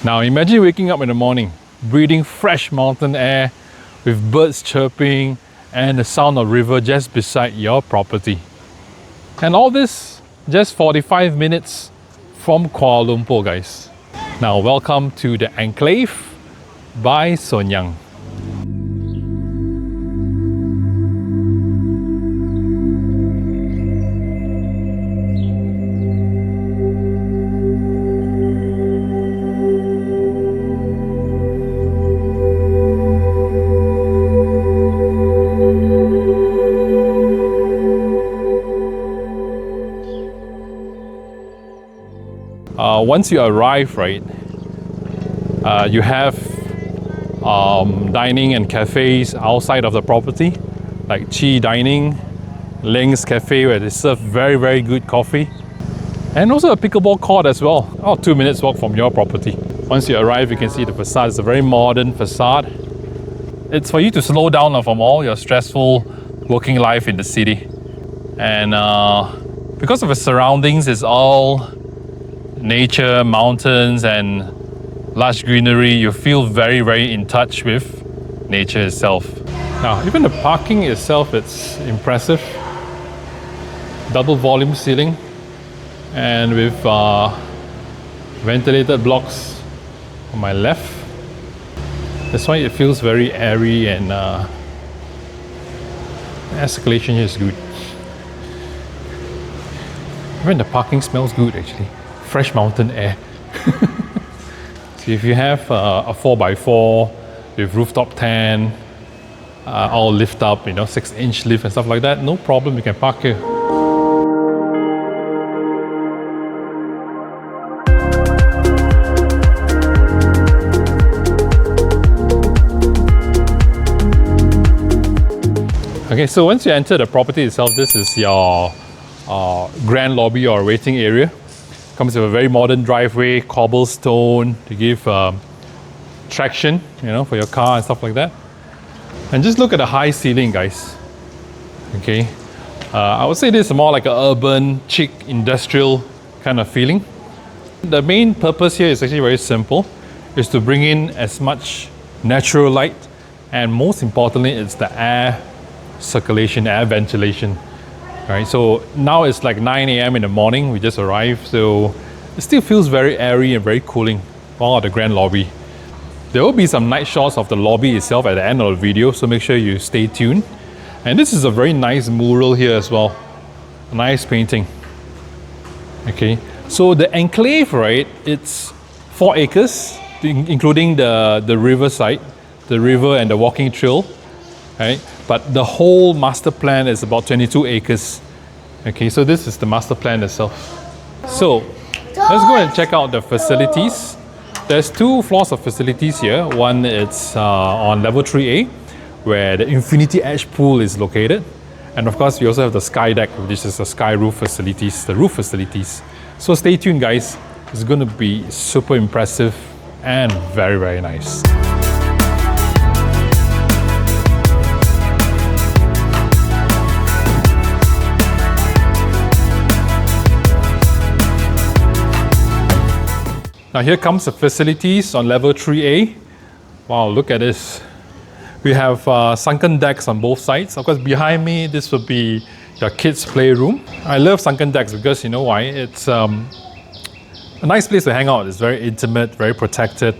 Now imagine waking up in the morning, breathing fresh mountain air with birds chirping and the sound of river just beside your property. And all this just 45 minutes from Kuala Lumpur, guys. Now welcome to the Enclave by Sonyang. Once you arrive, right, you have dining and cafes outside of the property, like Chi Dining, Leng's Cafe, where they serve very good coffee, and also a pickleball court as well, 2 minutes walk from your property. Once you arrive, you can see the facade. It's a very modern facade. It's for you to slow down from all your stressful working life in the city, and because of the surroundings, it's all nature, mountains and lush greenery. You feel very in touch with nature itself. Now even the parking itself, it's impressive. Double volume ceiling and with ventilated blocks on my left. That's why it feels very airy, and the escalation here is good. Even the parking smells good actually. Fresh mountain air. So if you have a 4x4 with rooftop tent, all lift up, 6-inch lift and stuff like that, no problem, you can park here. Okay, so once you enter the property itself, this is your grand lobby or waiting area. Comes with a very modern driveway, cobblestone to give traction, for your car and stuff like that. And just look at the high ceiling, guys. Okay, I would say this is more like an urban, chic, industrial kind of feeling. The main purpose here is actually very simple. Is to bring in as much natural light, and most importantly, it's the air circulation, air ventilation. Right, so now it's like 9 a.m. in the morning, we just arrived, so it still feels very airy and very cooling. Wow, the grand lobby. There will be some night shots of the lobby itself at the end of the video, so make sure you stay tuned. And this is a very nice mural here as well. A nice painting. Okay, so the Enclave, right, it's 4 acres, including the riverside, the river and the walking trail. Right? But the whole master plan is about 22 acres. Okay, so this is the master plan itself. So let's go and check out the facilities. There's 2 floors of facilities here. One is on level 3A, where the infinity edge pool is located. And of course, we also have the sky deck, which is the sky roof facilities, the roof facilities. So stay tuned, guys. It's going to be super impressive and very nice. Now here comes the facilities on level 3A. Wow, look at this. We have sunken decks on both sides. Of course, behind me, this will be your kids' playroom. I love sunken decks because you know why? It's a nice place to hang out. It's very intimate, very protected.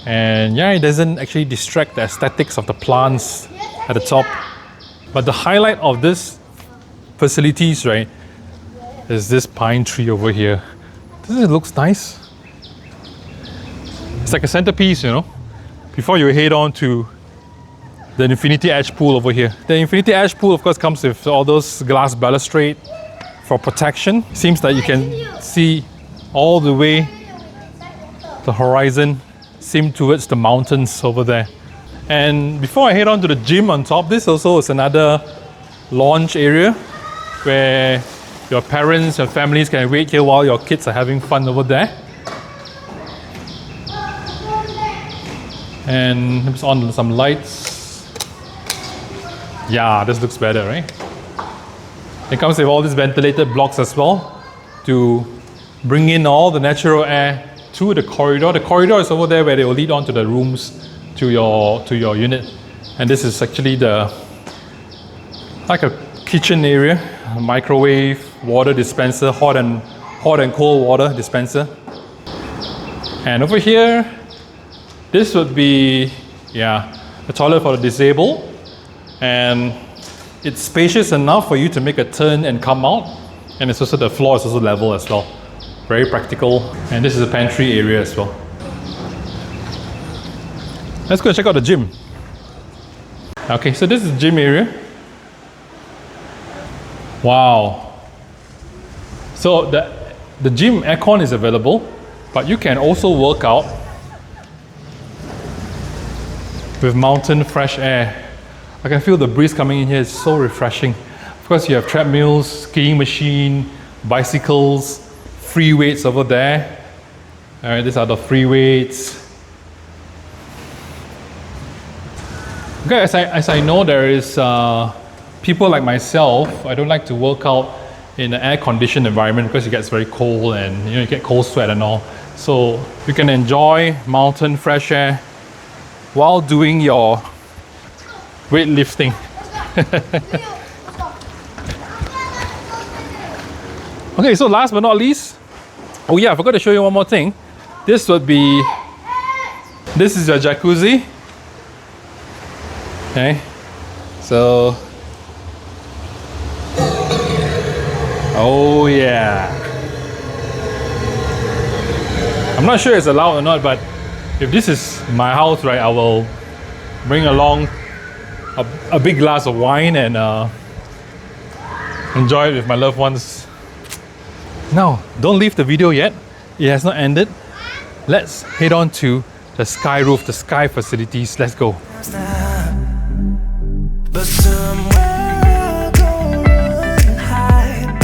And yeah, it doesn't actually distract the aesthetics of the plants at the top. But the highlight of this facilities, right, is this pine tree over here. Doesn't it look nice? It's like a centerpiece, before you head on to the infinity edge pool over here. The infinity edge pool, of course, comes with all those glass balustrade for protection. Seems that you can see all the way the horizon, seem towards the mountains over there. And before I head on to the gym on top, this also is another lounge area where your parents and families can wait here while your kids are having fun over there. And it's on some lights. Yeah, this looks better, right? It comes with all these ventilated blocks as well to bring in all the natural air through the corridor. The corridor is over there where they will lead on to the rooms to your unit. And this is actually like a kitchen area, a microwave, water dispenser, hot and cold water dispenser. And over here, this would be a toilet for the disabled, and it's spacious enough for you to make a turn and come out. And it's also, the floor is also level as well. Very practical. And this is a pantry area as well. Let's go and check out the gym. Okay, so this is the gym area. Wow. So the gym aircon is available, but you can also work out with mountain fresh air. I can feel the breeze coming in here. It's so refreshing. Of course, you have treadmills, skiing machine, bicycles, free weights over there. All right, these are the free weights. Okay, as I know, there is people like myself. I don't like to work out in an air-conditioned environment because it gets very cold and you get cold sweat and all. So you can enjoy mountain fresh air while doing your weightlifting. Okay, so last but not least, oh yeah, I forgot to show you one more thing. This is your jacuzzi. Okay, so oh yeah, I'm not sure it's allowed or not, but if this is my house, right, I will bring along a big glass of wine and enjoy it with my loved ones. Now, don't leave the video yet. It has not ended. Let's head on to the sky roof, the sky facilities. Let's go. But somewhere I'll go and hide,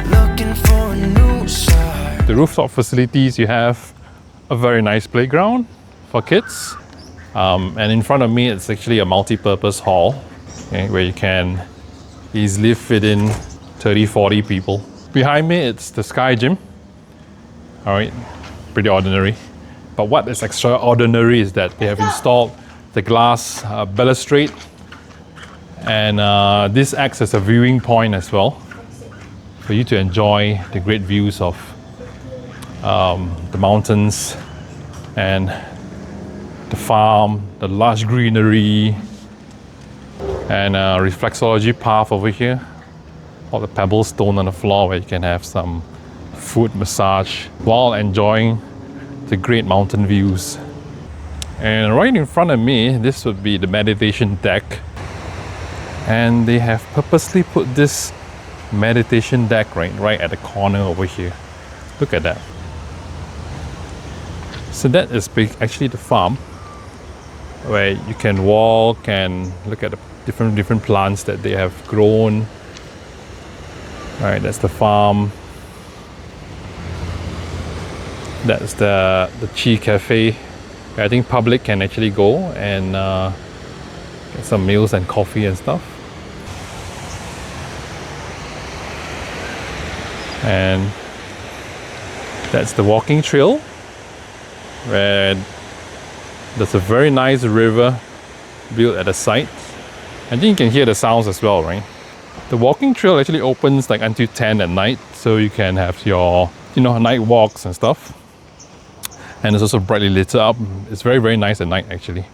looking for a new start. The rooftop facilities, you have a very nice playground for kids. And in front of me, it's actually a multi-purpose hall, okay, where you can easily fit in 30-40 people. Behind me, it's the Sky Gym. All right, pretty ordinary. But what is extraordinary is that they have installed the glass balustrade, and this acts as a viewing point as well for you to enjoy the great views of the mountains and the farm, the lush greenery, and reflexology path over here. All the pebble stone on the floor where you can have some foot massage while enjoying the great mountain views. And right in front of me, this would be the meditation deck. And they have purposely put this meditation deck right at the corner over here. Look at that. So that is actually the farm, where you can walk and look at the different plants that they have grown. All right, that's the farm. That's the Chi Cafe. I think public can actually go and get some meals and coffee and stuff. And that's the walking trail, where there's a very nice river built at the site. I think you can hear the sounds as well, right? The walking trail actually opens like until 10 at night, so you can have your night walks and stuff. And it's also brightly lit up. It's very, very nice at night actually.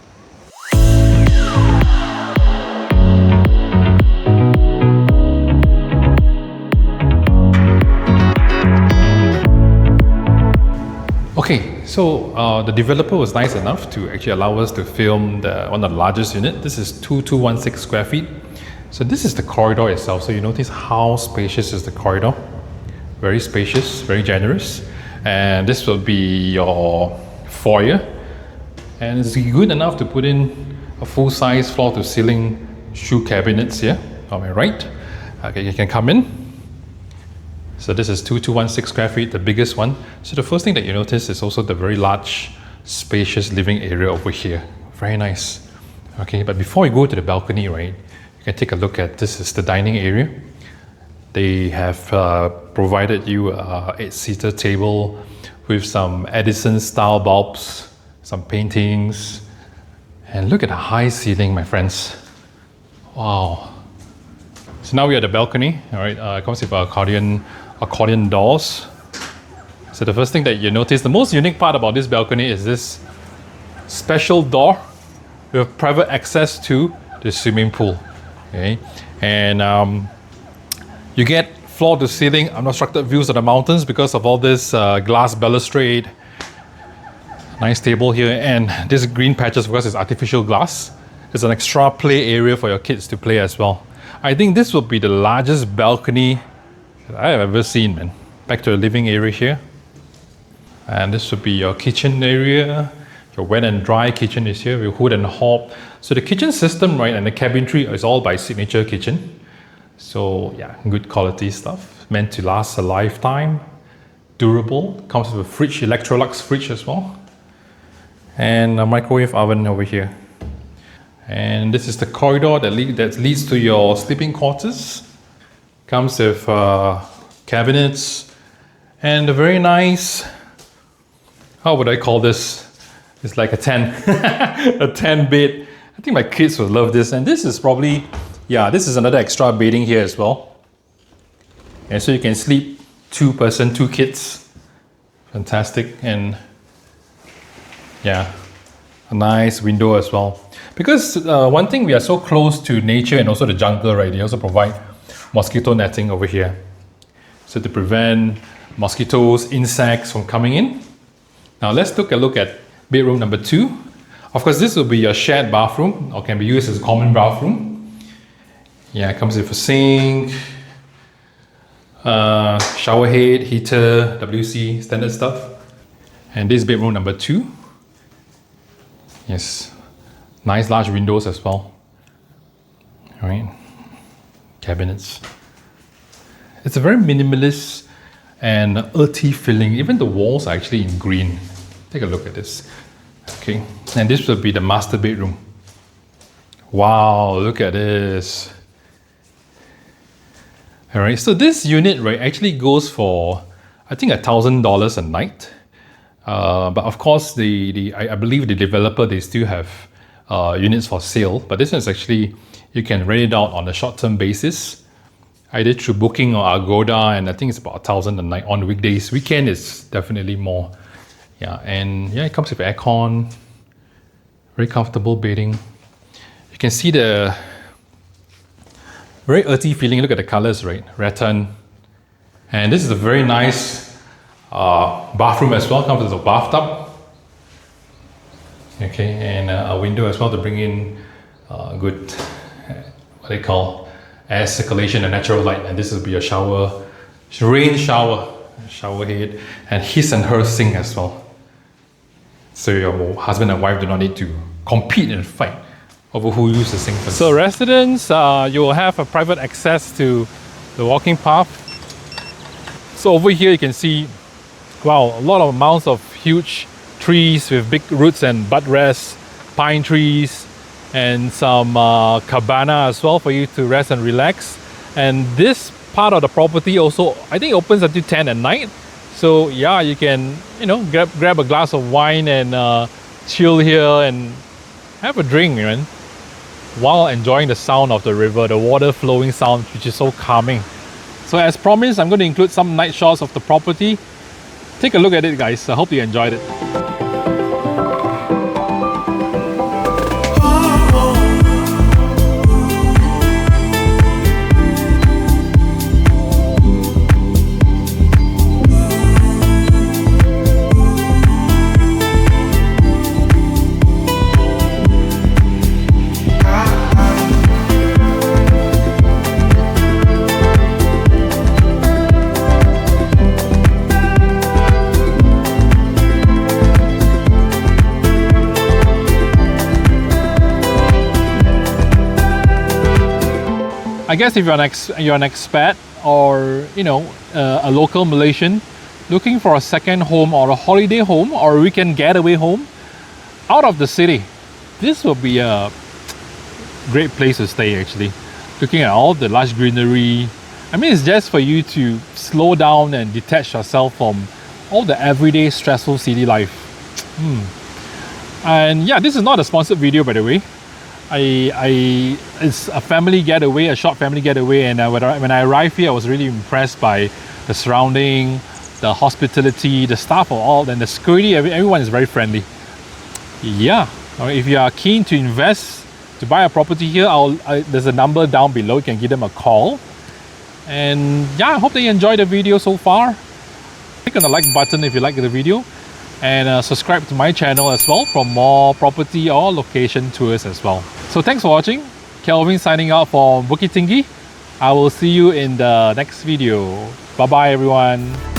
Okay, so the developer was nice enough to actually allow us to film one of the largest unit. This is 2216 square feet. So this is the corridor itself. So you notice how spacious is the corridor. Very spacious, very generous. And this will be your foyer. And it's good enough to put in a full-size floor-to-ceiling shoe cabinets here on my right. Okay, you can come in. So this is 2216 square feet, the biggest one. So the first thing that you notice is also the very large, spacious living area over here. Very nice. Okay, but before you go to the balcony, right, you can take a look at, this is the dining area. They have provided you a 8-seater table with some Edison style bulbs, some paintings. And look at the high ceiling, my friends. Wow. So now we're at the balcony. All right, it comes with accordion doors. So the first thing that you notice, the most unique part about this balcony is this special door with private access to the swimming pool. Okay, and you get floor to ceiling unobstructed views of the mountains because of all this glass balustrade. Nice table here, and this green patches because it's artificial glass. It's an extra play area for your kids to play as well. I think this will be the largest balcony that I have ever seen, man. Back to the living area here. And this would be your kitchen area. Your wet and dry kitchen is here with hood and hob. So the kitchen system, right, and the cabinetry is all by Signature Kitchen. So yeah, good quality stuff. Meant to last a lifetime. Durable. Comes with a fridge, Electrolux fridge as well. And a microwave oven over here. And this is the corridor that leads to your sleeping quarters. Comes with cabinets and a very nice, how would I call this? It's like a 10, a 10 bed. I think my kids will love this. And this is probably, yeah, this is another extra bedding here as well. And so you can sleep 2 person, 2 kids. Fantastic. And yeah, a nice window as well. Because one thing, we are so close to nature and also the jungle, right? They also provide mosquito netting over here. So to prevent mosquitoes, insects from coming in. Now let's take a look at bedroom number 2. Of course, this will be your shared bathroom or can be used as a common bathroom. Yeah, it comes with a sink, shower head, heater, WC, standard stuff. And this is bedroom number 2. Yes, nice large windows as well. All right, cabinets. It's a very minimalist and earthy feeling. Even the walls are actually in green. Take a look at this. Okay, and this will be the master bedroom. Wow, look at this. All right, so this unit, right, actually goes for, I think, $1,000 a night. But of course, I believe the developer, they still have units for sale. But this one is actually, you can rent it out on a short-term basis, either through Booking or Agoda, and I think it's about $1,000 a night on weekdays. Weekend is definitely more. Yeah, and yeah, it comes with aircon, very comfortable bedding. You can see the very earthy feeling. Look at the colors, right? Rattan. And this is a very nice bathroom as well. Comes with a bathtub. Okay, and a window as well to bring in good, what they call, air circulation and natural light. And this will be a shower, rain shower head, and his and her sink as well. So your husband and wife do not need to compete and fight over who uses the sink first. So residents, you will have a private access to the walking path. So over here you can see, wow, a lot of amounts of huge trees with big roots and buttrests, pine trees, and some cabana as well for you to rest and relax. And this part of the property also, I think, opens until 10 at night. So yeah, you can, you know, grab a glass of wine and chill here and have a drink, man, while enjoying the sound of the river, the water flowing sound, which is so calming. So as promised, I'm going to include some night shots of the property. Take a look at it, guys. I hope you enjoyed it. I guess if you're an expat or, you know, a local Malaysian looking for a second home or a holiday home or a weekend getaway home out of the city, this will be a great place to stay actually. Looking at all the lush greenery. I mean, it's just for you to slow down and detach yourself from all the everyday stressful city life. And yeah, this is not a sponsored video, by the way. It's a family getaway, a short family getaway, and when I arrived here, I was really impressed by the surrounding, the hospitality, the staff are all, and the security. Everyone is very friendly. Yeah, if you are keen to invest, to buy a property here, there's a number down below. You can give them a call. And yeah, I hope that you enjoyed the video so far. Click on the like button if you like the video, and subscribe to my channel as well for more property or location tours as well. So thanks for watching. Kelvin signing out from Bukit Tinggi. I will see you in the next video. Bye bye everyone.